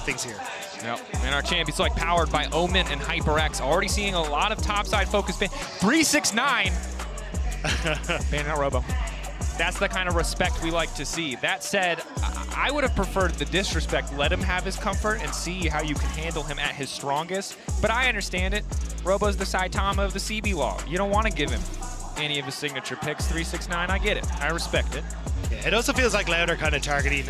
things here. Yep. And our champions like powered by Omen and HyperX. Already seeing a lot of topside focus. 369. Banning out Robo. That's the kind of respect we like to see. That said, I would have preferred the disrespect. Let him have his comfort and see how you can handle him at his strongest. But I understand it. Robo's the Saitama of the CB law. You don't want to give him any of his signature picks. 369, I get it. I respect it. Yeah, it also feels like Loud are kind of targeting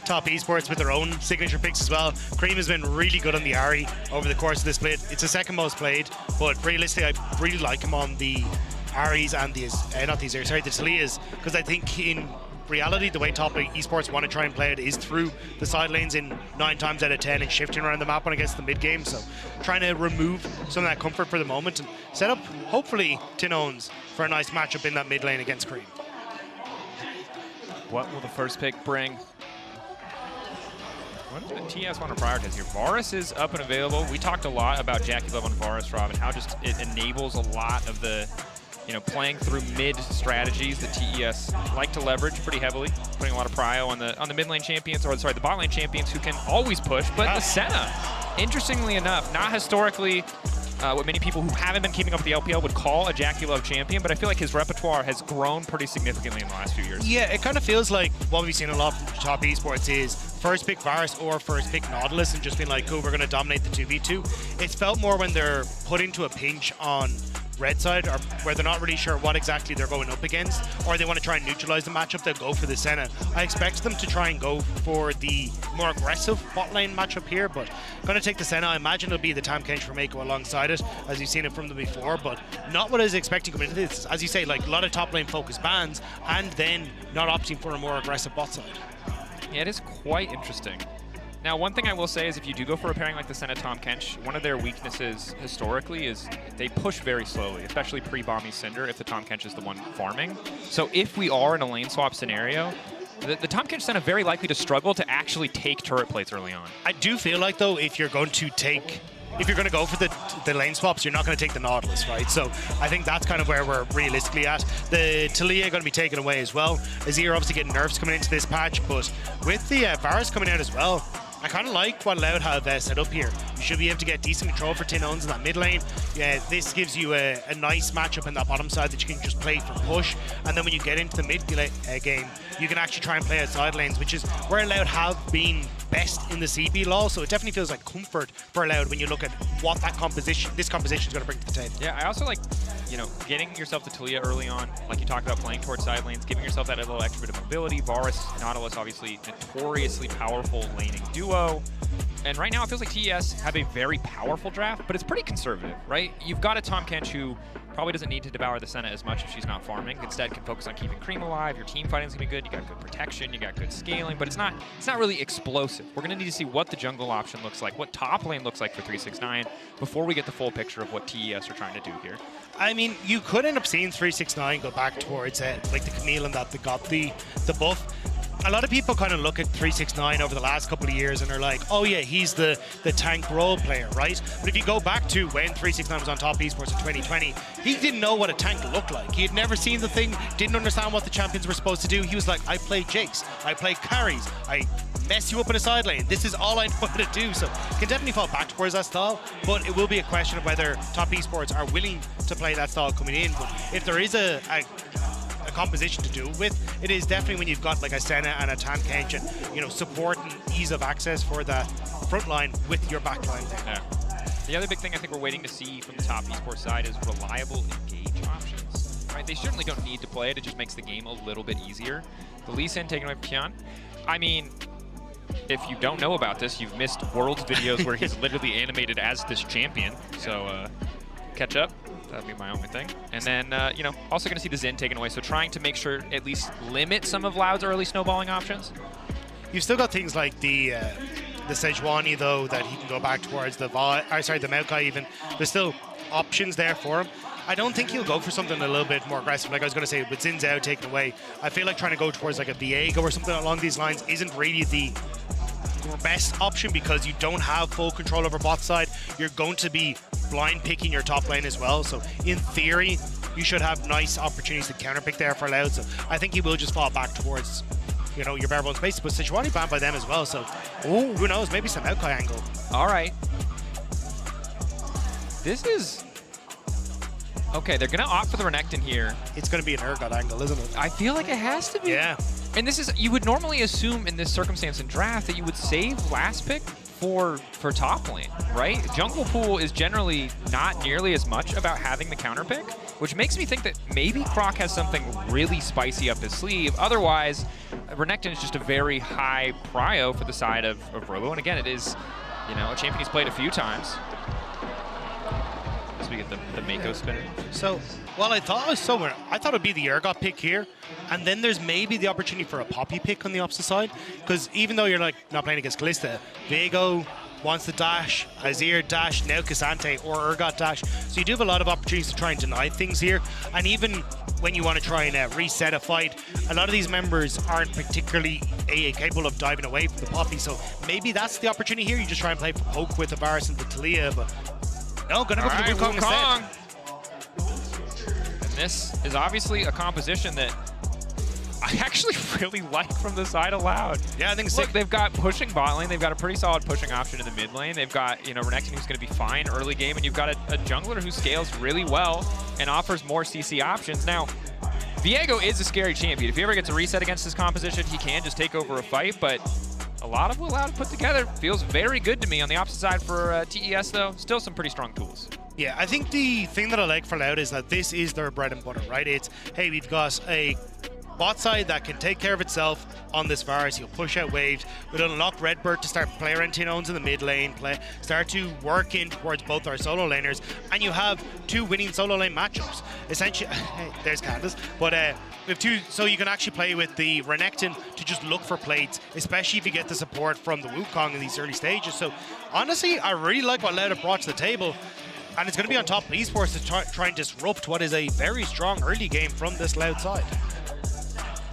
top esports with their own signature picks as well. Cream has been really good on the Ari over the course of this split. It's the second most played, but realistically, I really like him on the Aries and the Talias, because I think in reality, the way top esports want to try and play it is through the side lanes in 9 times out of 10 and shifting around the map when it gets to the mid game. So trying to remove some of that comfort for the moment and set up, hopefully, Tinones for a nice matchup in that mid lane against Cream. What will the first pick bring? What does the TS want to prioritize here? Varus is up and available. We talked a lot about Jackie Love on Varus, Rob, and how just it enables a lot of the, playing through mid strategies that TES like to leverage pretty heavily, putting a lot of prio on the mid lane champions, or sorry, the bot lane champions who can always push. But the Senna, interestingly enough, not historically what many people who haven't been keeping up with the LPL would call a Jackie Love champion, but I feel like his repertoire has grown pretty significantly in the last few years. Yeah, it kind of feels like what we've seen a lot from top esports is first pick Varus or first pick Nautilus and just being like, cool, we're going to dominate the 2v2. It's felt more when they're put into a pinch on red side, or where they're not really sure what exactly they're going up against, or they want to try and neutralize the matchup, they'll go for the Senna. I expect them to try and go for the more aggressive bot lane matchup here, but going to take the Senna. I imagine it'll be the Tam Kench for Mako alongside it, as you've seen it from them before, but not what I was expecting coming into this. As you say, like a lot of top lane focus bans, and then not opting for a more aggressive bot side. Yeah, it is quite interesting. Now, one thing I will say is if you do go for a pairing like the Senna Tom Kench, one of their weaknesses historically is they push very slowly, especially pre-Bomby Cinder if the Tom Kench is the one farming. So if we are in a lane swap scenario, the Tom Kench Senna very likely to struggle to actually take turret plates early on. I do feel like, though, if you're going to go for the lane swaps, you're not going to take the Nautilus, right? So I think that's kind of where we're realistically at. The Talia going to be taken away as well. Azir obviously getting nerfs coming into this patch, but with the Varus coming out as well, I kind of like what Loud have set up here. You should be able to get decent control for Tinones in that mid lane. Yeah, this gives you a nice matchup in that bottom side that you can just play for push. And then when you get into the mid game, you can actually try and play out side lanes, which is where Loud have been best in the CB law. So it definitely feels like comfort for Loud when you look at what this composition is going to bring to the table. Yeah, I also like, getting yourself to Talia early on, like you talked about, playing towards side lanes, giving yourself that little extra bit of mobility. Varus, Nautilus, obviously notoriously powerful laning duo. And right now it feels like TES have a very powerful draft, but it's pretty conservative, right? You've got a Tom Kench who probably doesn't need to devour the Senna as much if she's not farming. Instead can focus on keeping Cream alive. Your team fighting's gonna be good. You got good protection, you got good scaling, but it's not really explosive. We're gonna need to see what the jungle option looks like, what top lane looks like for 369 before we get the full picture of what TES are trying to do here. I mean, you could end up seeing 369 go back towards like the Camille and that they got the buff. A lot of people kind of look at 369 over the last couple of years and are like, oh yeah, he's the tank role player, right? But if you go back to when 369 was on top esports in 2020, he didn't know what a tank looked like. He had never seen the thing, didn't understand what the champions were supposed to do. He was like, I play Jakes, I play carries, I mess you up in a side lane. This is all I know how to do. So you can definitely fall back towards that style, but it will be a question of whether top esports are willing to play that style coming in. But if there is a composition to do with, it is definitely when you've got like a Senna and a Tam Kench and support and ease of access for that front line with your back line there. Yeah. The other big thing I think we're waiting to see from the top esports side is reliable engage options. Right? They certainly don't need to play it, it just makes the game a little bit easier. The Lee Sin taken away from Tian. I mean, if you don't know about this, you've missed Worlds videos where he's literally animated as this champion. So catch up. That'd be my only thing. And then, also going to see the Xin taken away. So trying to make sure at least limit some of Loud's early snowballing options. You've still got things like the Sejuani, though, that he can go back towards the Maokai even. There's still options there for him. I don't think he'll go for something a little bit more aggressive. Like I was going to say, with Xin Zhao taken away, I feel like trying to go towards like a Viego or something along these lines isn't really the best option because you don't have full control over bot side. You're going to be blind picking your top lane as well. So in theory, you should have nice opportunities to counterpick there for Loud. So I think he will just fall back towards you know, your bare bones basis. But Sejuani banned by them as well, so who knows? Maybe some Maokai angle. All right. This is... Okay, they're going to opt for the Renekton here. It's going to be an Urgot angle, isn't it? I feel like it has to be. Yeah. And this is, you would normally assume in this circumstance in draft that you would save last pick for top lane, right? Jungle pool is generally not nearly as much about having the counter pick, which makes me think that maybe Croc has something really spicy up his sleeve. Otherwise, Renekton is just a very high prio for the side of Robo. And again, it is, you know, a champion he's played a few times. So we get the Mako spinner. So, well, I thought it would be the Urgot pick here, and then there's maybe the opportunity for a Poppy pick on the opposite side, because even though you're like not playing against Kalista, Viego wants to dash, Azir dash, now Cassante or Urgot dash, so you do have a lot of opportunities to try and deny things here, and even when you want to try and reset a fight, a lot of these members aren't particularly capable of diving away from the Poppy, so maybe that's the opportunity here. You just try and play for poke with the Varus and the Talia, but no, gonna go for the Wukong instead. And this is obviously a composition that I actually really like from the side of Loud. Yeah, I think so. Look, they've got pushing bot lane. They've got a pretty solid pushing option in the mid lane. They've got, you know, Renekton who's going to be fine early game, and you've got a jungler who scales really well and offers more CC options. Now, Viego is a scary champion. If he ever gets a reset against this composition, he can just take over a fight, but a lot of what Loud put together feels very good to me. On the opposite side for TES, though, still some pretty strong tools. Yeah, I think the thing that I like for Loud is that this is their bread and butter, right? It's, hey, we've got a bot side that can take care of itself on this Varus. He'll push out waves. We'll unlock Redbird to start play around Tinones in the mid lane, start to work in towards both our solo laners, and you have two winning solo lane matchups. Essentially, hey, there's Candace, but we have two, so you can actually play with the Renekton to just look for plates, especially if you get the support from the Wukong in these early stages. So honestly, I really like what Loud have brought to the table. And it's going to be on top of esports to try and disrupt what is a very strong early game from this Loud side.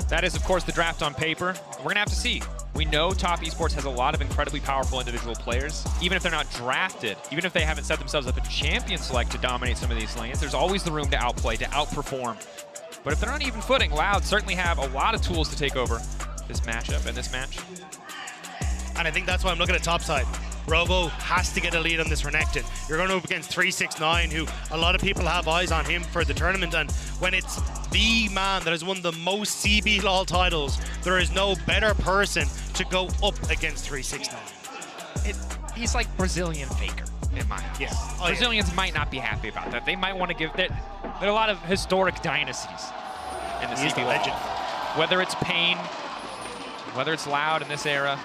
That is, of course, the draft on paper. We're going to have to see. We know top esports has a lot of incredibly powerful individual players. Even if they're not drafted, even if they haven't set themselves up a champion select to dominate some of these lanes, there's always the room to outplay, to outperform. But if they're on even footing, Loud certainly have a lot of tools to take over this matchup and this match. And I think that's why I'm looking at top side. Robo has to get a lead on this Renekton. You're going up against 369, who a lot of people have eyes on him for the tournament, and when it's the man that has won the most CB LOL titles, there is no better person to go up against 369. He's like Brazilian Faker, in my eyes. Yeah. Oh, Brazilians might not be happy about that. They might want to give... There are a lot of historic dynasties in the CB legend. Whether it's Pain, whether it's Loud in this era,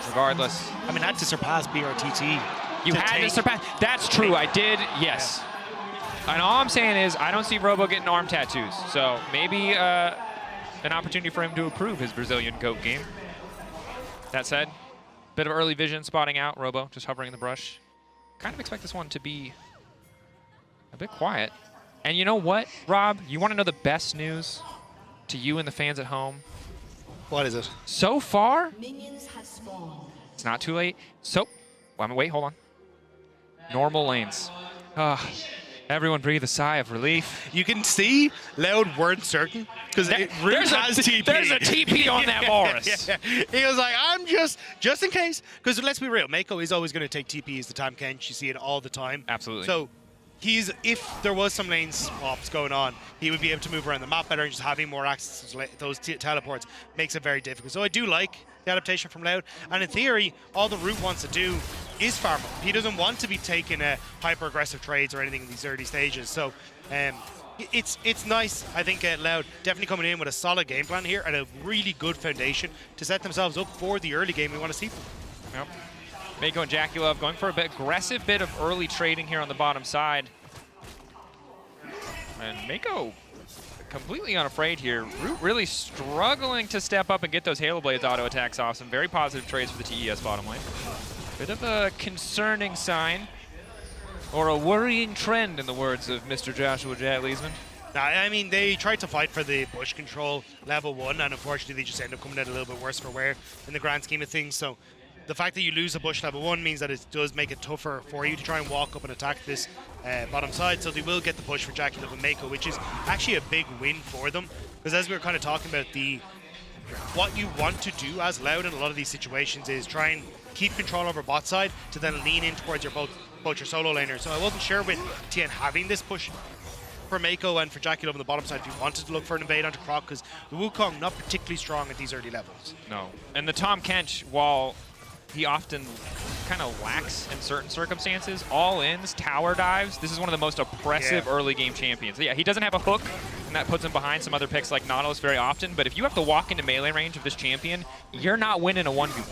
regardless. I mean, had to surpass BRTT. You had to surpass. That's true. I did. Yes. Yeah. And all I'm saying is I don't see Robo getting arm tattoos. So maybe an opportunity for him to improve his Brazilian GOAT game. That said, bit of early vision spotting out. Robo just hovering in the brush. Kind of expect this one to be a bit quiet. And you know what, Rob? You want to know the best news to you and the fans at home? What is it? So far, Minions have spawned. it's not too late. So, wait, hold on. Normal lanes. Everyone breathe a sigh of relief. You can see Loud weren't certain because it really has TP. There's a TP on that Morris. Yeah. He was like, I'm just in case. Because let's be real, Mako is always going to take TPs the time Kench. You see it all the time. Absolutely. So if there was some lane swaps going on, he would be able to move around the map better, and just having more access to those teleports makes it very difficult. So I do like the adaptation from Loud, and in theory, all the Root wants to do is farm up. He doesn't want to be taking hyper-aggressive trades or anything in these early stages. So it's nice. I think Loud definitely coming in with a solid game plan here and a really good foundation to set themselves up for the early game we want to see from them. Yep. Mako and Jackie Love going for a bit aggressive bit of early trading here on the bottom side. And Mako completely unafraid here. Root really struggling to step up and get those Halo Blades auto attacks off. Some very positive trades for the TES bottom lane. Bit of a concerning sign, or a worrying trend in the words of Mr. Joshua Leesman. I mean, they tried to fight for the bush control level 1, and unfortunately they just end up coming out a little bit worse for wear in the grand scheme of things. So the fact that you lose a bush level 1 means that it does make it tougher for you to try and walk up and attack this bottom side. So they will get the push for Jackie Love and Mako, which is actually a big win for them. Because as we were kind of talking about, the what you want to do as Loud in a lot of these situations is try and keep control over bot side to then lean in towards your both your solo laners. So I wasn't sure with TN having this push for Mako and for Jackie Love on the bottom side if you wanted to look for an invade onto Croc, because the Wukong not particularly strong at these early levels. No. And the Tahm Kench, while he often kind of lacks in certain circumstances, all-ins, tower dives, this is one of the most oppressive early game champions. Yeah, he doesn't have a hook, and that puts him behind some other picks like Nautilus very often, but if you have to walk into melee range of this champion, you're not winning a 1v1.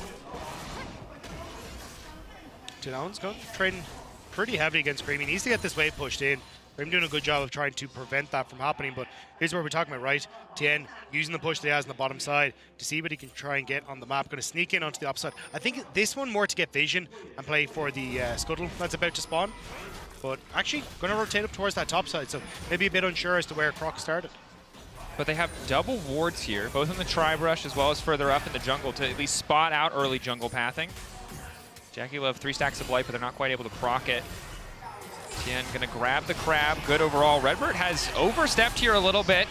Tinone's going trading pretty heavily against Cream. He needs to get this wave pushed in. I'm doing a good job of trying to prevent that from happening, but here's what we're talking about, right? Tien using the push that he has on the bottom side to see what he can try and get on the map. Going to sneak in onto the upside. I think this one more to get vision and play for the scuttle that's about to spawn, but actually going to rotate up towards that top side, so maybe a bit unsure as to where Croc started. But they have double wards here, both in the tri-brush as well as further up in the jungle to at least spot out early jungle pathing. Jackie Love 3 stacks of light, but they're not quite able to proc it. Tien gonna grab the crab. Good overall. Redbird has overstepped here a little bit,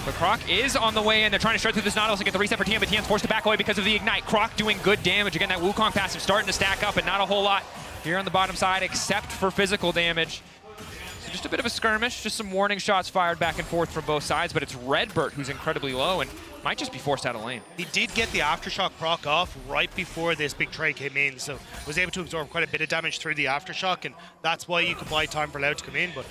but Croc is on the way in. They're trying to start through this Nautilus and get the reset for Tien, but Tien's forced to back away because of the ignite. Croc doing good damage. Again, that Wukong passive starting to stack up, and not a whole lot here on the bottom side except for physical damage. So just a bit of a skirmish, just some warning shots fired back and forth from both sides, but it's Redbird who's incredibly low and might just be forced out of lane. He did get the Aftershock proc off right before this big trade came in, so was able to absorb quite a bit of damage through the Aftershock, and that's why you could buy time for Loud to come in. But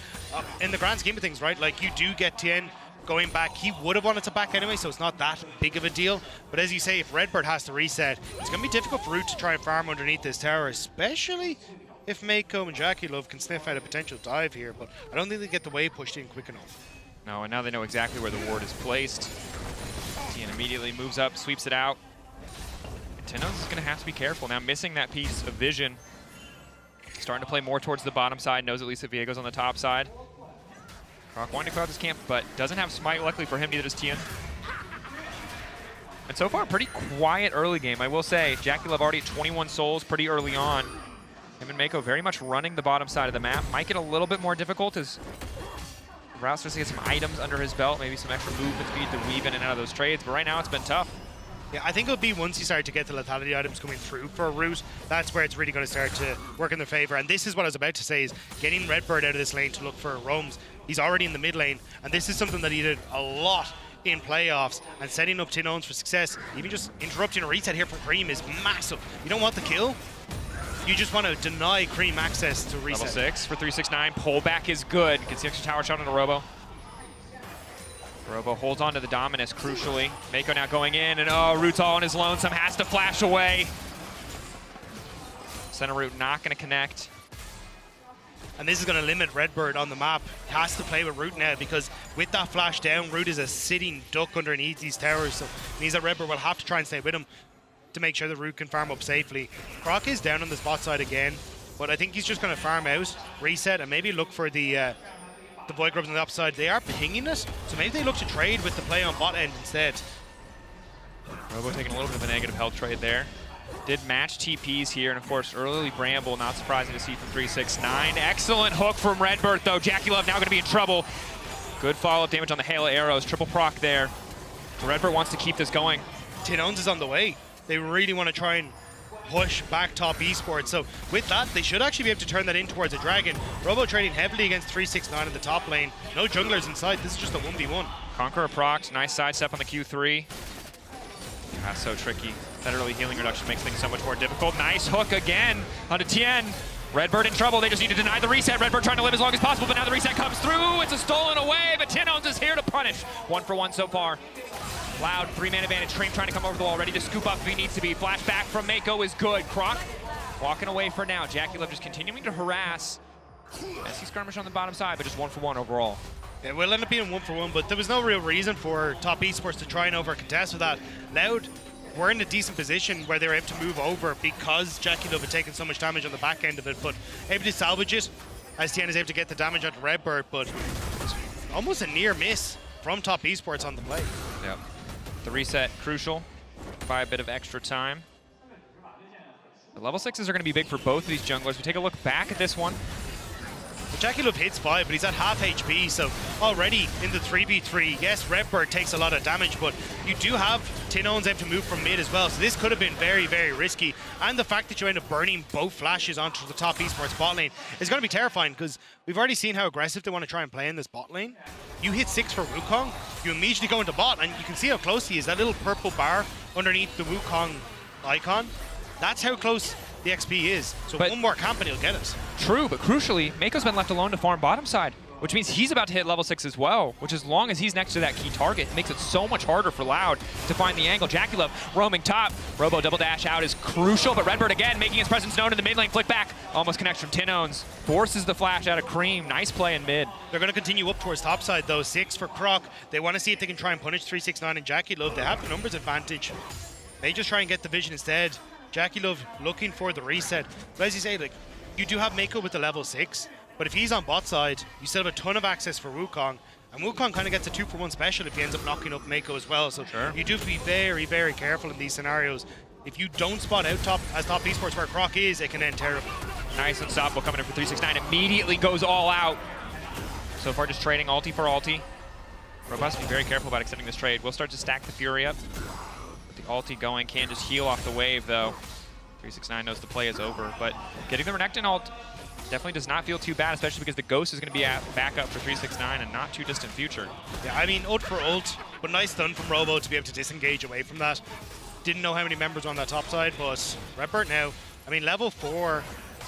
in the grand scheme of things, right, like you do get Tien going back. He would have wanted to back anyway, so it's not that big of a deal. But as you say, if Redbird has to reset, it's going to be difficult for Root to try and farm underneath this tower, especially if Mako and Jackie Love can sniff out a potential dive here. But I don't think they get the wave pushed in quick enough. No, and now they know exactly where the ward is placed. Tien immediately moves up, sweeps it out. Tenno's is going to have to be careful now, missing that piece of vision. Starting to play more towards the bottom side, knows at least that Viego's on the top side. Croc wanting to clear out this camp, but doesn't have smite. Luckily for him, neither does Tien. And so far, pretty quiet early game, I will say. Jackie Love already at 21 souls pretty early on. Him and Mako very much running the bottom side of the map. Might get a little bit more difficult as Rouse starts to get some items under his belt, maybe some extra movement speed to weave in and out of those trades, but right now it's been tough. Yeah, I think it'll be once you start to get the lethality items coming through for a Root, that's where it's really going to start to work in their favor. And this is what I was about to say, is getting Redbird out of this lane to look for roams. He's already in the mid lane, and this is something that he did a lot in playoffs, and setting up Tinones for success. Even just interrupting a reset here from Cream is massive. You don't want the kill. You just want to deny Cream access to reset. Level 6 for 369. Pullback is good. Gets the extra tower shot on the Robo. Robo holds on to the Dominus crucially. Mako now going in, and oh, Root's all on his lonesome. Has to flash away. Center Root not going to connect. And this is going to limit Redbird on the map. He has to play with Root now, because with that flash down, Root is a sitting duck underneath these towers. So it means that Redbird will have to try and stay with him to make sure the Root can farm up safely. Croc is down on the spot side again, but I think he's just going to farm out, reset, and maybe look for the Void Grubs on the upside. They are pinging it, so maybe they look to trade with the play on bot end instead. Robo taking a little bit of a negative health trade there. Did match TPs here, and of course, early Bramble, not surprising to see from 369. Excellent hook from Redbird, though. Jackie Love now going to be in trouble. Good follow-up damage on the hail of arrows. Triple proc there. Redbird wants to keep this going. Tinones is on the way. They really want to try and push back top esports. So with that, they should actually be able to turn that in towards a dragon. Robo trading heavily against 369 in the top lane. No junglers inside. This is just a 1v1. Conqueror procs. Nice sidestep on the Q3. That's so tricky. That early healing reduction makes things so much more difficult. Nice hook again onto Tien. Redbird in trouble. They just need to deny the reset. Redbird trying to live as long as possible, but now the reset comes through. It's a stolen away, but Tinones is here to punish. 1 for 1 so far. Loud 3-man advantage. Cream trying to come over the wall, ready to scoop up if he needs to be. Flashback from Mako is good. Croc walking away for now. Jackie Love just continuing to harass. Messy skirmish on the bottom side, but just 1 for 1 overall. It will end up being 1 for 1, but there was no real reason for top esports to try and over-contest with that. Loud were in a decent position where they were able to move over because Jackie Love had taken so much damage on the back end of it, but able to salvage it as Tien is able to get the damage onto Redbird, but it's almost a near miss from top esports on the play. Yep. The reset crucial by a bit of extra time. The level 6s are going to be big for both of these junglers. We take a look back at this one. Jackie Love hits 5, but he's at half HP, so already in the 3v3, yes, Redbird takes a lot of damage, but you do have Tinons able to move from mid as well, so this could have been very, very risky. And the fact that you end up burning both flashes onto the top esports bot lane is going to be terrifying, because we've already seen how aggressive they want to try and play in this bot lane. You hit 6 for Wukong, you immediately go into bot, and you can see how close he is. That little purple bar underneath the Wukong icon, that's how close the XP is. So but one more camp and he'll get it. True, but crucially, Mako's been left alone to farm bottom side, which means he's about to hit level 6 as well, which as long as he's next to that key target, it makes it so much harder for Loud to find the angle. Jackie Love roaming top. Robo double dash out is crucial, but Redbird again making his presence known in the mid lane. Flick back, almost connects from Tinons. Forces the flash out of Cream. Nice play in mid. They're going to continue up towards top side though. 6 for Croc. They want to see if they can try and punish 369 and Jackie Love. They have the numbers advantage. They just try and get the vision instead. Jackie Love looking for the reset. But as you say, like, you do have Mako with the level 6, but if he's on bot side, you still have a ton of access for Wukong, and Wukong kind of gets a 2-for-1 special if he ends up knocking up Mako as well, so sure. You do have to be very, very careful in these scenarios. If you don't spot out top as top esports where Croc is, it can end terrible. Nice unstoppable coming in for 369, immediately goes all out. So far just trading ulti for ulti. Robust, be very careful about accepting this trade. We'll start to stack the Fury up. Ulti going, can just heal off the wave though. 369 knows the play is over, but getting the Renekton ult definitely does not feel too bad, especially because the Ghost is going to be at backup for 369 and not too distant future. Yeah, I mean, ult for ult, but nice stun from Robo to be able to disengage away from that. Didn't know how many members were on that top side, but Redbird now, I mean, level 4,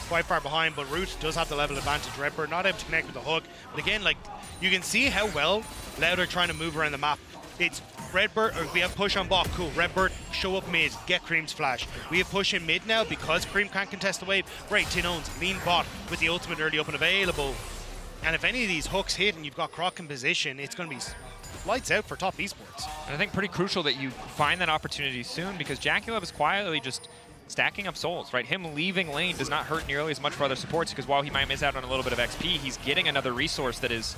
quite far behind, but Root does have the level advantage. Redbird not able to connect with the hook, but again, like, you can see how well Loud are trying to move around the map. It's Redbird, or we have push on bot, cool. Redbird, show up mid, get Cream's flash. We have push in mid now because Cream can't contest the wave. Great, Tinons, lean bot with the ultimate early up and available. And if any of these hooks hit and you've got Croc in position, it's going to be lights out for top esports. And I think pretty crucial that you find that opportunity soon, because Jackie Love is quietly just stacking up souls, right? Him leaving lane does not hurt nearly as much for other supports, because while he might miss out on a little bit of XP, he's getting another resource that is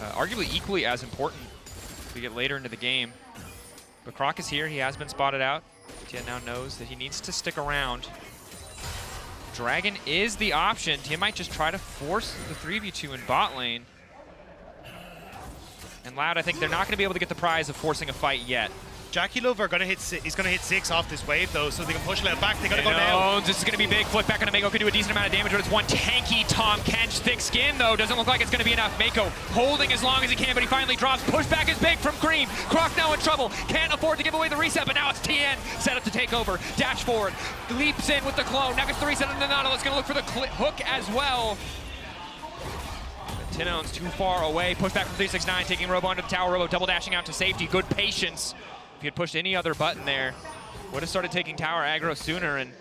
arguably equally as important we get later into the game. But Croc is here, he has been spotted out. Tien now knows that he needs to stick around. Dragon is the option. Tien might just try to force the 3v2 in bot lane. And Loud, I think they're not going to be able to get the prize of forcing a fight yet. Jackie Love are going to hit. He's going to hit 6 off this wave though, so they can push Loud back. They got to go now. This is going to be big. Flick back on Mako could do a decent amount of damage, but it's one tanky Tom Kench. Thick skin though, doesn't look like it's going to be enough. Mako holding as long as he can, but he finally drops. Pushback is big from Cream. Croc now in trouble. Can't afford to give away the reset, but now it's Tien set up to take over. Dash forward, leaps in with the clone. Now gets the reset, and the Nautilus going to look for the hook as well. Tinon's too far away. Pushback from 369, taking Robo under the tower. Robo double dashing out to safety. Good patience. If he had pushed any other button there, would have started taking tower aggro sooner, and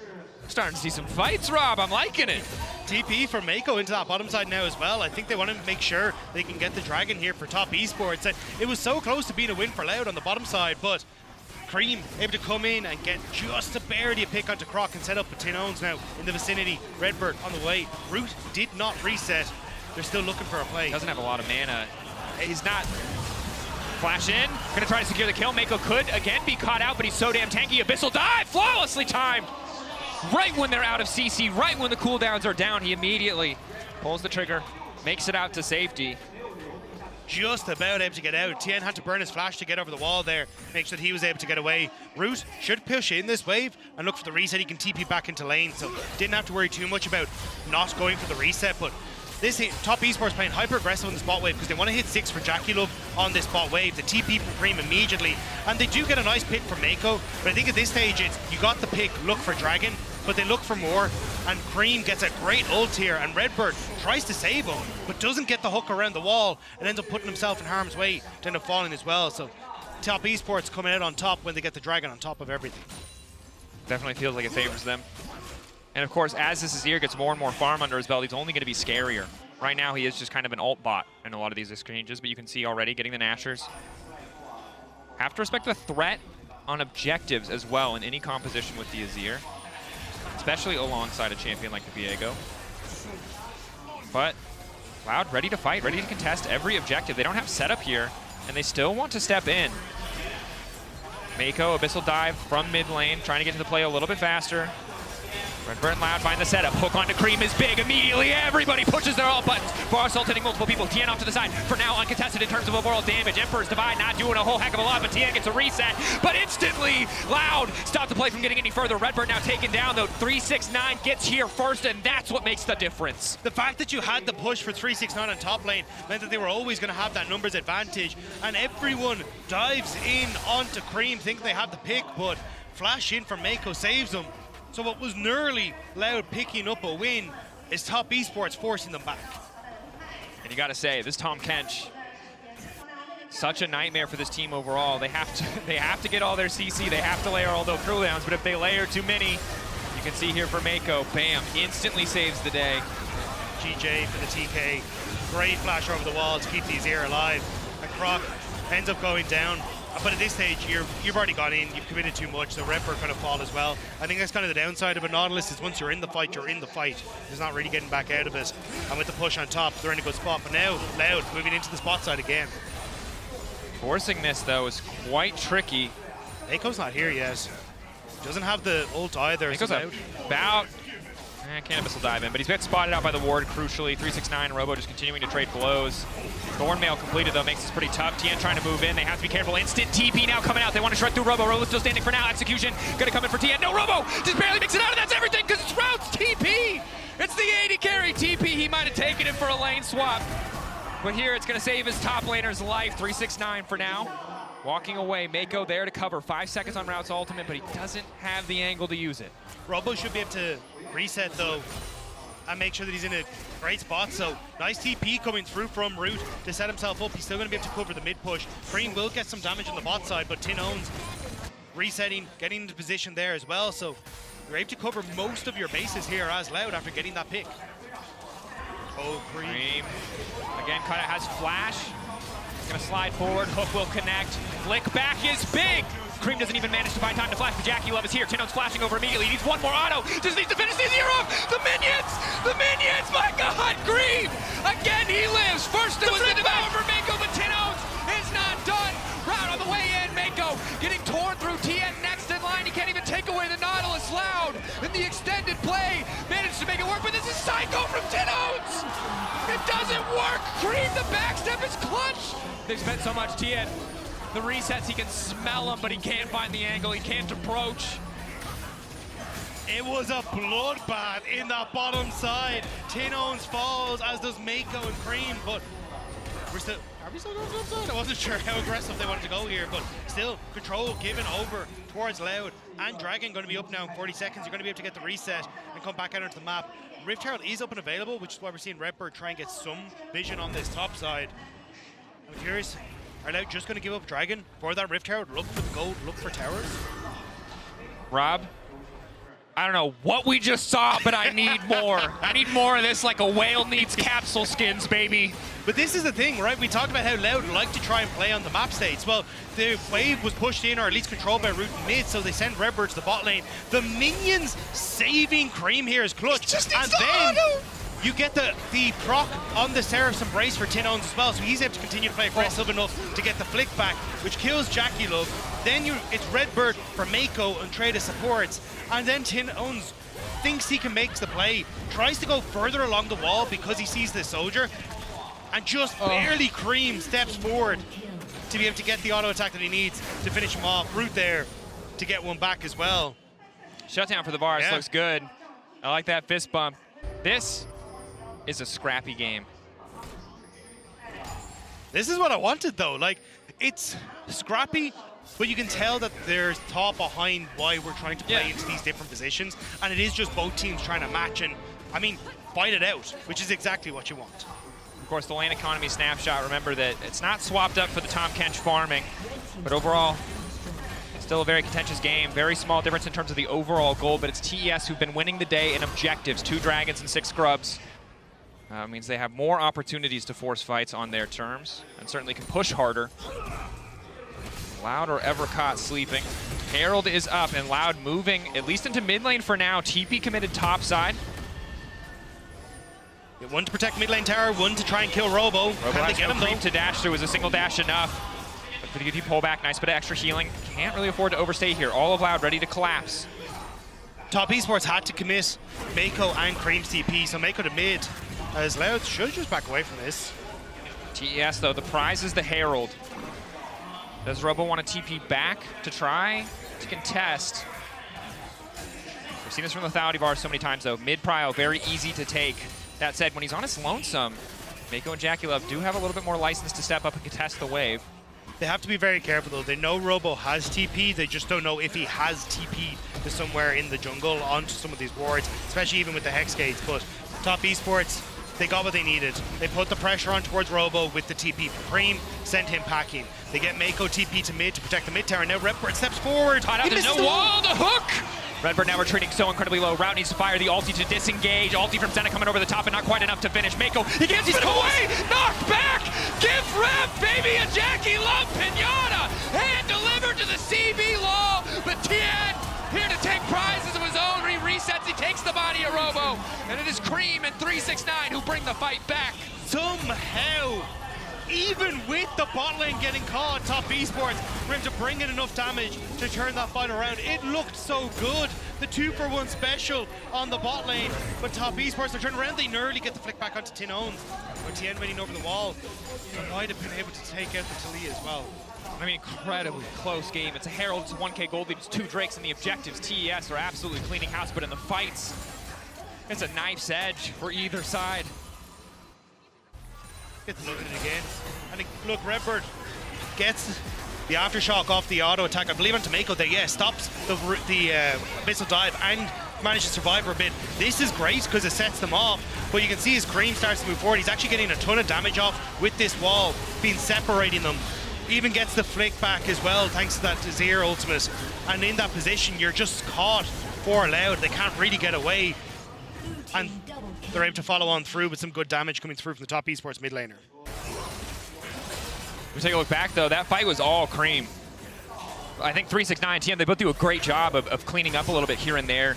starting to see some fights, Rob. I'm liking it. TP for Mako into that bottom side now as well. I think they want to make sure they can get the Dragon here for top esports. And it was so close to being a win for Loud on the bottom side, but Cream able to come in and get just a barely a pick onto Croc and set up a Tinons now in the vicinity. Redbird on the way. Root did not reset. They're still looking for a play. Doesn't have a lot of mana. He's not. Flash in, gonna try to secure the kill. Mako could again be caught out, but he's so damn tanky. Abyssal dive, flawlessly timed. Right when they're out of CC, right when the cooldowns are down, he immediately pulls the trigger, makes it out to safety. Just about able to get out. Tien had to burn his flash to get over the wall there, make sure that he was able to get away. Root should push in this wave and look for the reset. He can TP back into lane, so didn't have to worry too much about not going for the reset, but this top esports playing hyper aggressive on the spot wave because they want to hit 6 for Jackie Love on this spot wave. The TP from Cream immediately, and they do get a nice pick from Mako. But I think at this stage, it's you got the pick, look for Dragon, but they look for more. And Cream gets a great ult here, and Redbird tries to save him, but doesn't get the hook around the wall and ends up putting himself in harm's way to end up falling as well. So top esports coming out on top when they get the Dragon on top of everything. Definitely feels like it favors them. And of course, as this Azir gets more and more farm under his belt, he's only going to be scarier. Right now, he is just kind of an ult bot in a lot of these exchanges, but you can see already getting the Nashers. Have to respect the threat on objectives as well in any composition with the Azir, especially alongside a champion like the Viego. But Loud ready to fight, ready to contest every objective. They don't have setup here, and they still want to step in. Mako, Abyssal dive from mid lane, trying to get to the play a little bit faster. Redbird and Loud find the setup. Hook onto Cream is big. Immediately, everybody pushes their alt buttons. Varus hitting multiple people. TN off to the side. For now, uncontested in terms of overall damage. Emperor's Divide not doing a whole heck of a lot, but TN gets a reset. But instantly, Loud stopped the play from getting any further. Redbird now taken down, though. 369 gets here first, and that's what makes the difference. The fact that you had the push for 369 on top lane meant that they were always going to have that numbers advantage, and everyone dives in onto Cream, thinking they have the pick, but flash in from Mako saves them. So what was nearly Loud picking up a win is Top Esports forcing them back. And you got to say, this Tahm Kench, such a nightmare for this team overall. They have to get all their CC. They have to layer all those cooldowns. But if they layer too many, you can see here for Mako, bam, instantly saves the day. GJ for the TK, great flash over the wall to keep the Azir alive. And Croc ends up going down. But at this stage, you've already got in, you've committed too much, the Redbird kind of fall as well. I think that's kind of the downside of a Nautilus, is once you're in the fight, you're in the fight. There's not really getting back out of it. And with the push on top, they're in a good spot. But now, Loud moving into the spot side again. Forcing this, though, is quite tricky. Mako's not here yet. Doesn't have the ult either. Mako's about... Cannabis will dive in, but he's been spotted out by the ward, crucially. 369, Robo just continuing to trade blows. Thornmail completed, though, makes this pretty tough. TN trying to move in. They have to be careful. Instant TP now coming out. They want to shred through Robo. Robo's still standing for now. Execution going to come in for TN. No, Robo just barely makes it out, and that's everything because it's Rout's TP. It's the 80 carry TP. He might have taken it for a lane swap. But here it's going to save his top laner's life. 369 for now. Walking away, Mako there to cover. 5 seconds on Rout's ultimate, but he doesn't have the angle to use it. Robo should be able to reset, though, and make sure that he's in a great spot. So nice TP coming through from Root to set himself up. He's still going to be able to cover the mid push. Cream will get some damage on the bot side, but Tin owns resetting, getting into position there as well. So you're able to cover most of your bases here as Loud after getting that pick. Oh, Cream. Again, kind of has flash. Gonna slide forward, Hook will connect. Flick back is big. Cream doesn't even manage to find time to flash, but Jackie Love is here. Tino's flashing over immediately. He needs one more auto. Just needs to finish the Azir off. The minions! The minions! My God, Cream! Again, he lives. First it was the devour for Mako, but Tino's is not done. Route on the way in. Mako getting torn through. TN next in line. He can't even take away the Nautilus. Loud in the extended play. Managed to make it work, but this is Psycho from Tino's! It doesn't work! Cream, the backstep is clutch! They've spent so much. TN, the resets, he can smell them, but he can't find the angle, he can't approach. It was a bloodbath in that bottom side. Tin owns falls, as does Mako and Cream, but are we still going to the side? I wasn't sure how aggressive they wanted to go here, but still, control given over towards Loud. And Dragon going to be up now in 40 seconds. You're going to be able to get the reset and come back out onto the map. Rift Herald is up and available, which is why we're seeing Redbird try and get some vision on this top side. I'm curious, are Loud just going to give up Dragon for that Rift Herald? Look for the gold, look for towers? Rob, I don't know what we just saw, but I need more. I need more of this like a whale needs capsule skins, baby. But this is the thing, right? We talked about how Loud like to try and play on the map states. Well, the wave was pushed in, or at least controlled by Root and mid, so they send Redbird to the bot lane. The minions saving Cream here is clutch. And then you get the proc on the Seraph's Embrace for Tin owns as well, so he's able to continue to play aggressive enough to get the flick back, which kills Jackie Love. Then it's Redbird for Mako and trade of supports, and then Tin owns thinks he can make the play, tries to go further along the wall because he sees the soldier, and just barely Cream steps forward to be able to get the auto attack that he needs to finish him off. Root there to get one back as well. Shutdown for the Varus looks good. I like that fist bump. This is a scrappy game. This is what I wanted, though. Like, it's scrappy, but you can tell that there's thought behind why we're trying to play into these different positions, and it is just both teams trying to match and, I mean, fight it out, which is exactly what you want. Of course, the lane economy snapshot, remember that it's not swapped up for the Tahm Kench farming, but overall, still a very contentious game. Very small difference in terms of the overall goal, but it's TES who've been winning the day in objectives. 2 dragons and 6 scrubs. Means they have more opportunities to force fights on their terms, and certainly can push harder. Loud or ever caught sleeping. Herald is up, and Loud moving, at least into mid lane for now. TP committed top side. One to protect mid lane tower, one to try and kill Robo. Robo has no creep to dash through. Is a single dash enough? But for the pull back, nice bit of extra healing. Can't really afford to overstay here. All of Loud ready to collapse. Top Esports had to commit Mako and Cream's TP, so Mako to mid, as Loud should just back away from this. TES, though, the prize is the Herald. Does Robo want to TP back to try to contest? We've seen this from Lethality Bar so many times, though. Mid-prio, very easy to take. That said, when he's on his lonesome, Mako and Jackie Love do have a little bit more license to step up and contest the wave. They have to be very careful, though. They know Robo has TP, they just don't know if he has TP to somewhere in the jungle onto some of these wards, especially even with the Hex Gates. But Top Esports, they got what they needed. They put the pressure on towards Robo with the TP for Cream, sent him packing. They get Mako TP to mid to protect the mid tower, and now Redbird steps forward. There's no wall, the hook! Redbird now retreating so incredibly low. Route needs to fire the ulti to disengage. Ulti from Senna coming over the top, and not quite enough to finish. Mako, he gives it away! Knocked back! Give Rev, baby, a Jackie Love pinata! Hand delivered to the CB low, but Tien here to take prizes of his own. He resets, he takes the body of Robo, and it is Cream and 369 who bring the fight back. Somehow, even with the bot lane getting caught, Top Esports for him to bring in enough damage to turn that fight around. It looked so good. The 2-for-1 special on the bot lane, but Top Esports, they turn around, they nearly get the flick back onto Tinons. But Tien waiting over the wall, they might have been able to take out the Talia as well. I mean, incredibly close game. It's a Herald, it's a 1K gold lead, it's 2 Drakes, and the objectives, TES, are absolutely cleaning house, but in the fights, it's a knife's edge for either side. Get to look at it again. And look, Redbird gets the aftershock off the auto attack. I believe onto Mako there, stops the missile dive and manages to survive for a bit. This is great because it sets them off, but you can see his Cream starts to move forward. He's actually getting a ton of damage off with this wall, being separating them. Even gets the flick back as well, thanks to that Azir ultimate. And in that position, you're just caught for Loud. They can't really get away. And they're able to follow on through with some good damage coming through from the Top Esports mid laner. We take a look back, though. That fight was all Cream. I think 369 and TM, they both do a great job of cleaning up a little bit here and there.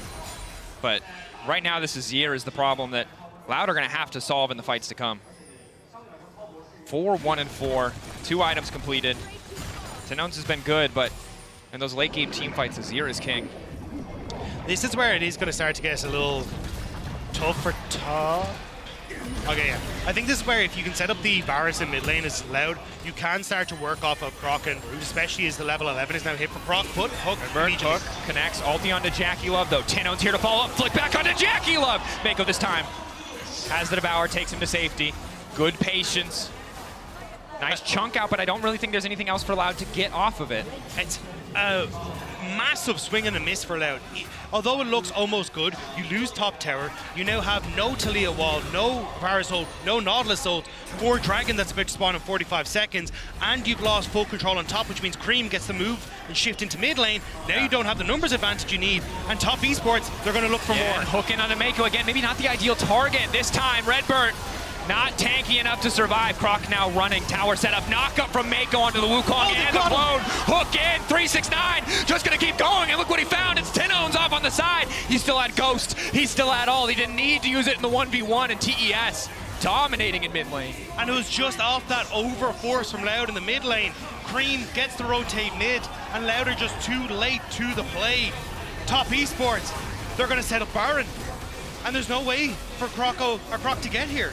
But right now, this Azir is the problem that Loud are going to have to solve in the fights to come. 4-1-4, 2 items completed. Tinons has been good, but in those late game team fights, Azir is king. This is where it is going to start to get a little tough for Top. Okay, yeah. I think this is where if you can set up the Varus in mid lane as Loud, you can start to work off of Croc and Root, especially as the level 11 is now hit for Croc. But Hook connects, ulti onto Jackie Love, though. Tinons here to follow up, flick back onto Jackie Love. Mako this time has the Devour, takes him to safety. Good patience. Nice chunk out, but I don't really think there's anything else for Loud to get off of it. It's a massive swing and a miss for Loud. Although it looks almost good, you lose top tower. You now have no Talia wall, no Varus ult, no Nautilus ult, 4 Dragon that's about to spawn in 45 seconds, and you've lost full control on top, which means Cream gets the move and shift into mid lane. Now you don't have the numbers advantage you need, and Top Esports, they're going to look for more. Hooking onto Mako again, maybe not the ideal target this time. Redbird not tanky enough to survive. Croc now running. Tower setup. Knock up from Mako onto the Wukong and the clone. Hook in. 369. Just going to keep going. And look what he found. It's Tinons off on the side. He still had Ghost. He still had all. He didn't need to use it in the 1v1. And TES dominating in mid lane. And it was just off that over force from Loud in the mid lane. Cream gets to rotate mid. And Loud are just too late to the play. Top Esports, they're going to set up Baron. And there's no way for Croc to get here.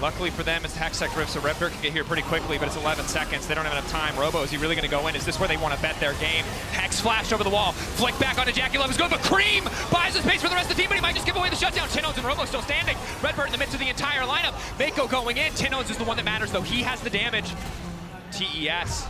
Luckily for them, it's Hextech Rift, so Redbird can get here pretty quickly, but it's 11 seconds. They don't have enough time. Robo, is he really going to go in? Is this where they want to bet their game? Hex flashed over the wall. Flick back onto Jackie Love is good, but Cream buys the space for the rest of the team, but he might just give away the shutdown. Tinons and Robo still standing. Redbird in the midst of the entire lineup. Mako going in. Tinons is the one that matters, though. He has the damage. TES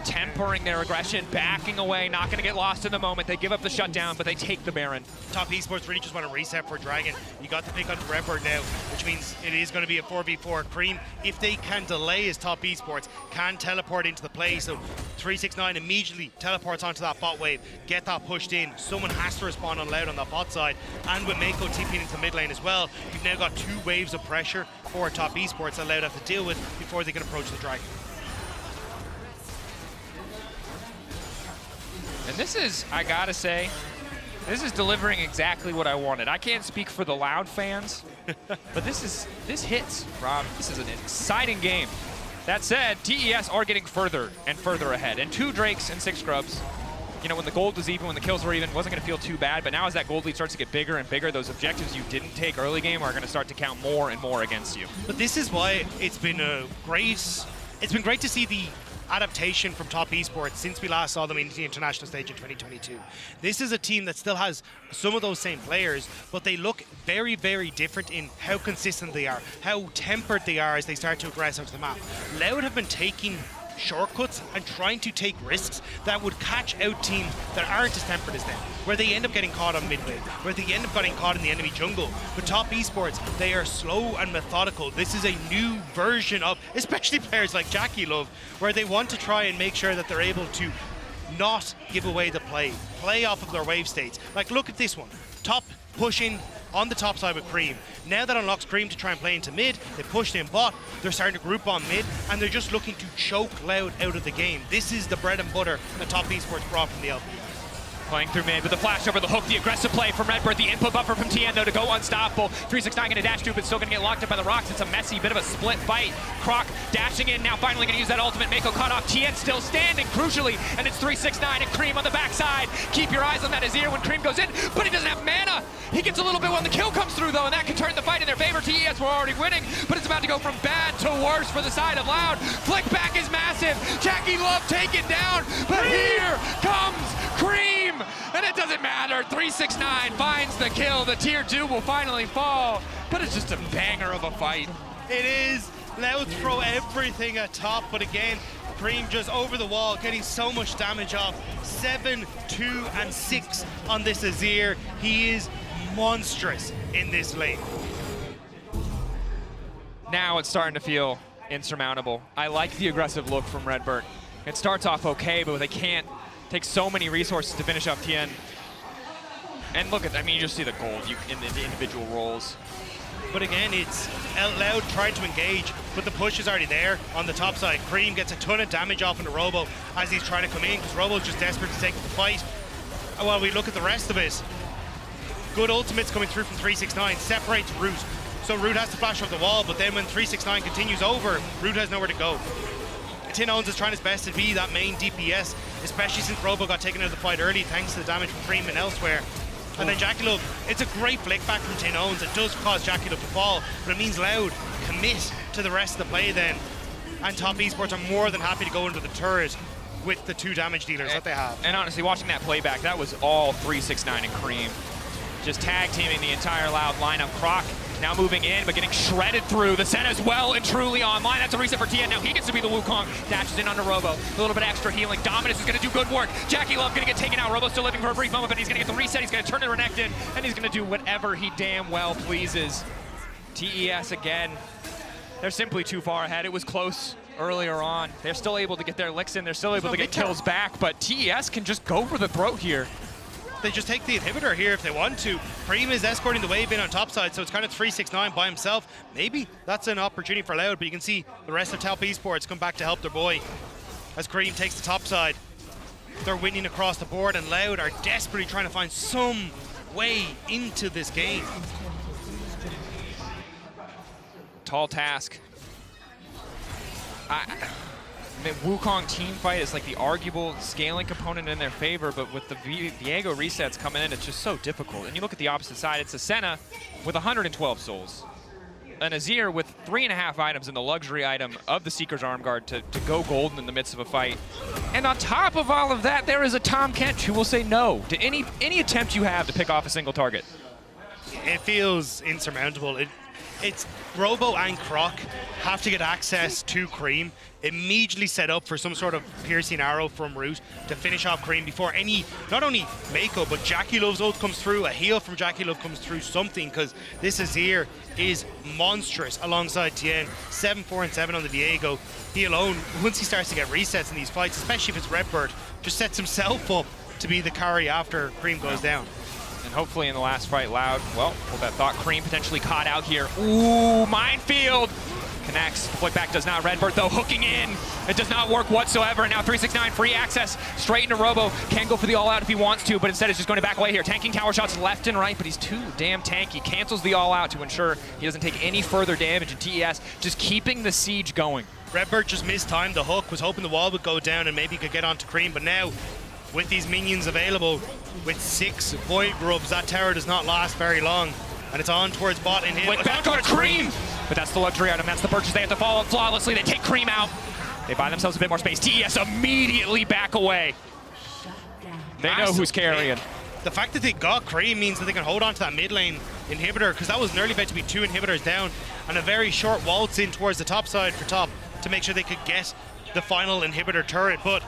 tempering their aggression, backing away, not going to get lost in the moment. They give up the shutdown, but they take the Baron. Top Esports really just want to reset for Dragon. You got the pick on Redbird now, which means it is going to be a 4v4. Cream, if they can delay his Top Esports, can teleport into the play. So 369 immediately teleports onto that bot wave, get that pushed in. Someone has to respond on Loud on that bot side. And with Mako TPing into the mid lane as well, you've now got 2 waves of pressure for Top Esports that Loud have to deal with before they can approach the Dragon. And this is, I gotta say, this is delivering exactly what I wanted. I can't speak for the Loud fans, but this hits, Rob. This is an exciting game. That said, TES are getting further and further ahead. And 2 Drakes and 6 Scrubs. you know, when the gold was even, when the kills were even, wasn't going to feel too bad. But now as that gold lead starts to get bigger and bigger, those objectives you didn't take early game are going to start to count more and more against you. But this is why it's been great to see the adaptation from Top Esports since we last saw them in the international stage in 2022. This is a team that still has some of those same players, but they look very, very different in how consistent they are, how tempered they are as they start to aggress onto the map. Loud have been taking shortcuts and trying to take risks that would catch out teams that aren't as tempered as them, where they end up getting caught on midway, where they end up getting caught in the enemy jungle. But Top Esports, they are slow and methodical. This is a new version of, especially players like Jackie Love, where they want to try and make sure that they're able to not give away the play off of their wave states. Like, look at this one. Top pushing on the top side with Cream. Now that unlocks Cream to try and play into mid, they pushed in bot, they're starting to group on mid, and they're just looking to choke Loud out of the game. This is the bread and butter that Top Esports brought from the LPS. Playing through mid with the flash over the hook, the aggressive play from Redbird, the input buffer from TN though to go unstoppable. 369 gonna dash through, but still gonna get locked up by the rocks. It's a messy bit of a split fight. Croc dashing in, now finally gonna use that ultimate. Mako caught off, TN still standing crucially, and it's 369 and Cream on the backside. Keep your eyes on that Azir when Cream goes in, but he doesn't have mana. He gets a little bit when the kill comes through though, and that can turn the fight in their favor. TES were already winning, but it's about to go from bad to worse for the side of Loud. Flick back is massive. Jackie Love taken down, but here comes Cream, and it doesn't matter. 369 finds the kill. The tier 2 will finally fall, but it's just a banger of a fight. It is. Loud throw everything at top, but again, Cream just over the wall, getting so much damage off. 7, 2, and 6 on this Azir. He is monstrous in this lane. Now it's starting to feel insurmountable. I like the aggressive look from Redbird. It starts off okay, but they can't take so many resources to finish off Tien. And look at, I mean, you just see the gold in the individual roles. But again, it's Loud trying to engage, but the push is already there on the top side. Cream gets a ton of damage off into Robo as he's trying to come in, because Robo's just desperate to take the fight. And while we look at the rest of it, good ultimates coming through from 369, separates Root. So Root has to flash off the wall, but then when 369 continues over, Root has nowhere to go. Tin Owens is trying his best to be that main DPS, especially since Robo got taken out of the fight early thanks to the damage from Cream and elsewhere. And then Jackie Love, it's a great flick back from Tin Owens. It does cause Jackie Love to fall, but it means Loud commit to the rest of the play then. And Top Esports are more than happy to go into the turret with the 2 damage dealers that they have. And honestly, watching that playback, that was all 369 and Cream. Just tag teaming the entire Loud lineup. Croc now moving in, but getting shredded through. The Senna is well and truly online. That's a reset for Tien. Now he gets to be the Wukong. Dashes in onto Robo. A little bit extra healing. Dominus is going to do good work. Jackie Love going to get taken out. Robo still living for a brief moment, but he's going to get the reset. He's going to turn the Renekton, and he's going to do whatever he damn well pleases. TES again. They're simply too far ahead. It was close earlier on. They're still able to get their licks in. They're still able to get kills back, but TES can just go for the throat here. They just take the inhibitor here if they want to. Cream is escorting the wave in on top side, so it's kind of 369 by himself. Maybe that's an opportunity for Loud, but you can see the rest of Top Esports come back to help their boy as Cream takes the top side. They're winning across the board, and Loud are desperately trying to find some way into this game. Tall task. I mean, Wukong team fight is like the arguable scaling component in their favor, but with the Viego resets coming in, it's just so difficult. And you look at the opposite side, it's a Senna with 112 souls. An Azir with 3.5 items in the luxury item of the Seeker's Arm Guard to go golden in the midst of a fight. And on top of all of that, there is a Tom Kench who will say no to any attempt you have to pick off a single target. It feels insurmountable. It's Robo and Croc have to get access to Cream, immediately set up for some sort of piercing arrow from Root to finish off Cream before not only Mako, but Jackie Love's ult comes through, a heal from Jackie Love comes through, something, because this Azir is monstrous alongside Tien. 7, 4, and 7 on the Viego. He alone, once he starts to get resets in these fights, especially if it's Redbird, just sets himself up to be the carry after Cream goes down. And hopefully in the last fight, Loud, well, that thought Cream potentially caught out here. Ooh, minefield! Connects, flick back does not. Redbird though, hooking in. It does not work whatsoever. Now 369, free access, straight into Robo. Can go for the all-out if he wants to, but instead is just going to back away here. Tanking tower shots left and right, but he's too damn tanky. Cancels the all-out to ensure he doesn't take any further damage, and TES just keeping the siege going. Redbird just mistimed the hook, was hoping the wall would go down and maybe he could get onto Cream, but now with these minions available, with 6 Void Grubs, that tower does not last very long. And it's on towards bot and hit. Went back on Cream! But that's the luxury item. That's the purchase they have to follow up flawlessly. They take Cream out. They buy themselves a bit more space. TES immediately back away. They know who's carrying. The fact that they got Cream means that they can hold on to that mid lane inhibitor, because that was nearly about to be 2 inhibitors down, and a very short waltz in towards the top side for top to make sure they could get the final inhibitor turret. But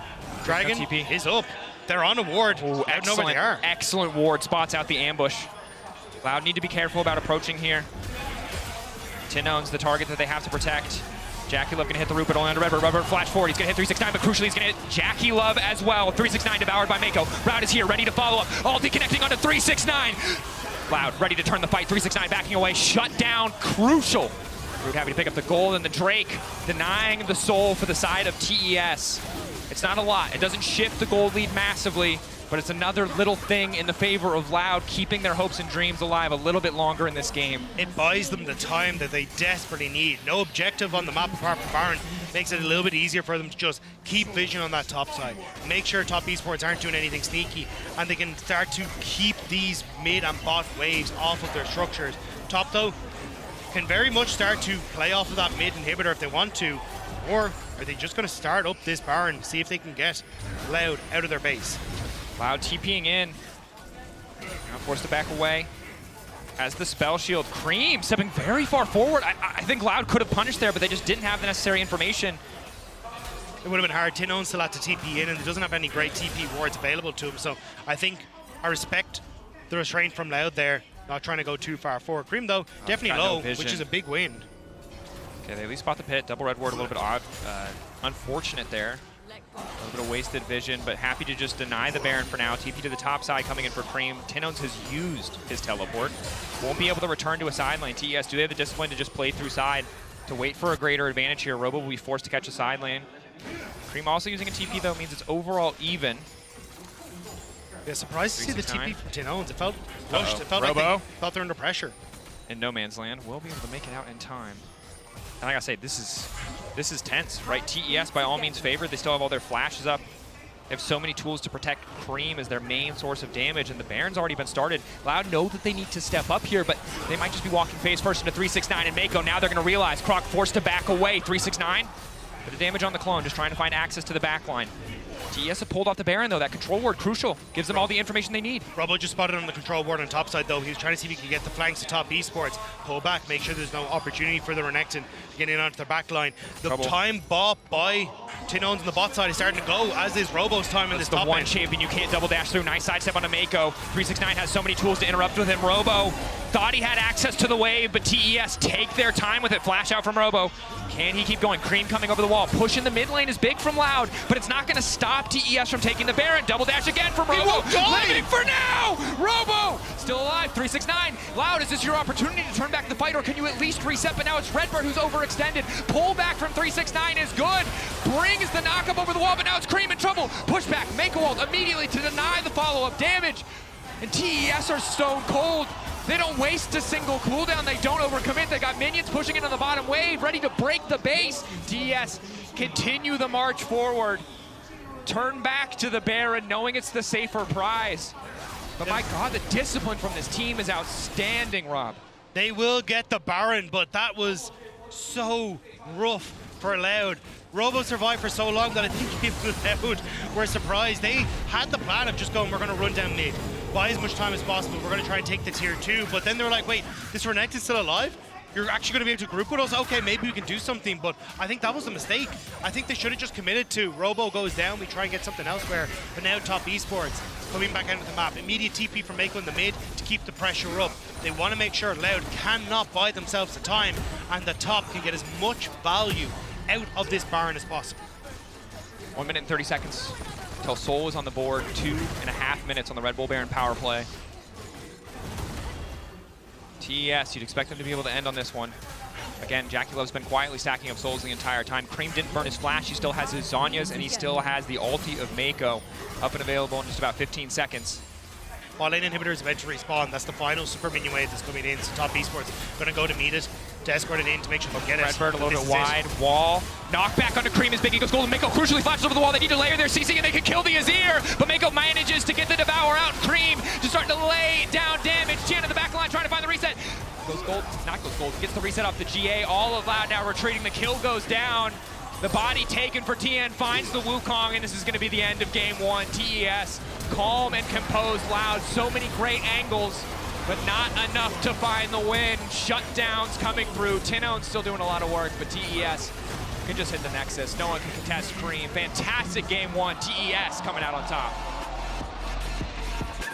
Dragon is up. They're on a ward. Ooh, I don't know where they are. Excellent ward. Spots out the ambush. Loud need to be careful about approaching here. Tinon's the target that they have to protect. Jackie Love gonna hit the root, but only under Redbird. Redbird flash forward. He's gonna hit 369, but crucially he's gonna hit Jackie Love as well. 369 devoured by Mako. Loud is here, ready to follow up. Ulti connecting onto 369. Loud ready to turn the fight. 369 backing away. Shut down. Crucial. Root happy to pick up the gold, and the Drake denying the soul for the side of TES. It's not a lot. It doesn't shift the gold lead massively, but it's another little thing in the favor of Loud, keeping their hopes and dreams alive a little bit longer in this game. It buys them the time that they desperately need. No objective on the map apart from Baron makes it a little bit easier for them to just keep vision on that top side. Make sure top esports aren't doing anything sneaky, and they can start to keep these mid and bot waves off of their structures. Top, though, can very much start to play off of that mid inhibitor if they want to, or are they just going to start up this Baron, see if they can get Loud out of their base? Loud TPing in. Now forced to back away. As the spell shield. Cream stepping very far forward. I think Loud could have punished there, but they just didn't have the necessary information. It would have been hard. Tinone still had to TP in, and he doesn't have any great TP wards available to him. So I think I respect the restraint from Loud there, not trying to go too far forward. Cream, though, definitely low, which is a big win. Okay, they at least spot the pit. Double red ward, a little bit odd. Unfortunate there. A little bit of wasted vision, but happy to just deny the Baron for now. TP to the top side coming in for Cream. Tinons has used his teleport. Won't be able to return to a side lane. TES, do they have the discipline to just play through side to wait for a greater advantage here? Robo will be forced to catch a side lane. Cream also using a TP, though, means it's overall even. Yeah, surprised to see the TP from Tinons. It felt rushed. It felt like they thought they're under pressure. In no man's land, will be able to make it out in time. And I gotta say, this is tense, right? TES by all means favored. They still have all their flashes up. They have so many tools to protect Cream as their main source of damage, and the Baron's already been started. Loud know that they need to step up here, but they might just be walking face first into 369 and Mako. Now they're gonna realize Croc forced to back away. 369, bit of damage on the clone, just trying to find access to the back line. TES have pulled off the Baron, though. That control ward, crucial. Gives them all the information they need. Robo just spotted on the control ward on top side, though. He was trying to see if he could get the flanks to top esports. Pull back, make sure there's no opportunity for the Renekton to get in onto their back line. The time bought by Tinons on the bot side is starting to go, as is Robo's time in this top the one end. champion you can't double dash through. Nice sidestep onto Mako. 369 has so many tools to interrupt with him. Robo thought he had access to the wave, but TES take their time with it. Flash out from Robo. Can he keep going? Cream coming over the wall. Pushing the mid lane is big from Loud, but it's not going to stop TES from taking the Baron. Double dash again from Robo. Living for now! Robo still alive. 369. Loud, is this your opportunity to turn back the fight, or can you at least reset? But now it's Redbird who's overextended. Pull back from 369 is good. Brings the knockup over the wall, but now it's Cream in trouble. Push back. Make a wall immediately to deny the follow-up damage. And TES are stone cold. They don't waste a single cooldown. They don't overcommit. They got minions pushing into the bottom wave, ready to break the base. TES continue the march forward. Turn back to the Baron, knowing it's the safer prize. But my God, the discipline from this team is outstanding, Rob. They will get the Baron, but that was so rough for Loud. Robo survived for so long that I think people Loud were surprised. They had the plan of just going, we're going to run down mid, buy as much time as possible, we're going to try and take the tier 2, but then they were like, wait, this Renekton's still alive? You're actually going to be able to group with us? Okay, maybe we can do something, but I think that was a mistake. I think they should have just committed to Robo goes down, we try and get something elsewhere, but now top esports coming back out of the map. Immediate TP from Mako in the mid to keep the pressure up. They want to make sure Loud cannot buy themselves the time, and the top can get as much value out of this Baron as possible. 1 minute and 30 seconds until Soul is on the board. 2.5 minutes on the Red Bull Baron power play. TES, you'd expect them to be able to end on this one. Again, Jackie Love's been quietly stacking up souls the entire time. Cream didn't burn his flash. He still has his Zhonya's, and he still has the ulti of Mako up and available in just about 15 seconds. bot lane inhibitors eventually respawn. That's the final super minion wave that's coming in. So top esports going to go to meet it, to escort it in to make sure they'll get it. Redbird a little bit wide, wall. Knockback onto Cream as Biggie goes golden. Mako crucially flashes over the wall. They need to layer their CC and they can kill the Azir. But Mako manages to get the Devour out. Cream just starting to lay down damage. Chan in the back line trying to find the reset. Goes gold, not goes gold. Gets the reset off the GA. All of Loud now retreating. The kill goes down. The body taken for TN finds the Wukong, and this is going to be the end of game one. TES, calm and composed. Loud, so many great angles, but not enough to find the win. Shutdowns coming through. Tinone's still doing a lot of work, but TES can just hit the Nexus. No one can contest Cream. Fantastic game one. TES coming out on top.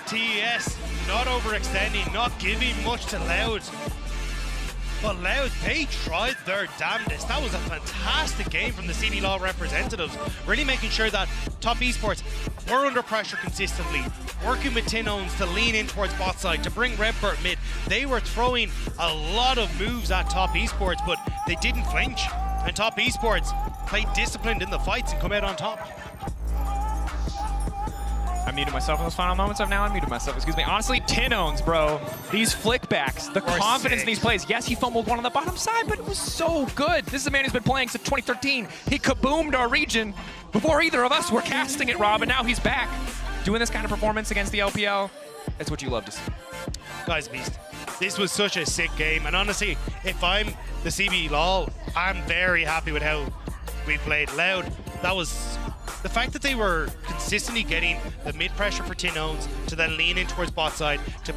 TES not overextending, not giving much to Loud. But Loud, they tried their damnedest. That was a fantastic game from the CB Law representatives, really making sure that top esports were under pressure consistently, working with Tinones to lean in towards bot side, to bring Redbird mid. They were throwing a lot of moves at top esports, but they didn't flinch. And top esports played disciplined in the fights and come out on top. I muted myself in those final moments. I've now unmuted myself, excuse me. Honestly, Tinones, bro. These flickbacks, the confidence in these plays. Yes, he fumbled one on the bottom side, but it was so good. This is a man who's been playing since 2013. He kaboomed our region before either of us were casting it, Rob, and now he's back. Doing this kind of performance against the LPL, that's what you love to see. Guys, beast. This was such a sick game, and honestly, if I'm the CB Law, I'm very happy with how we played. Loud, that was the fact that they were consistently getting the mid pressure for Tinones to then lean in towards bot side to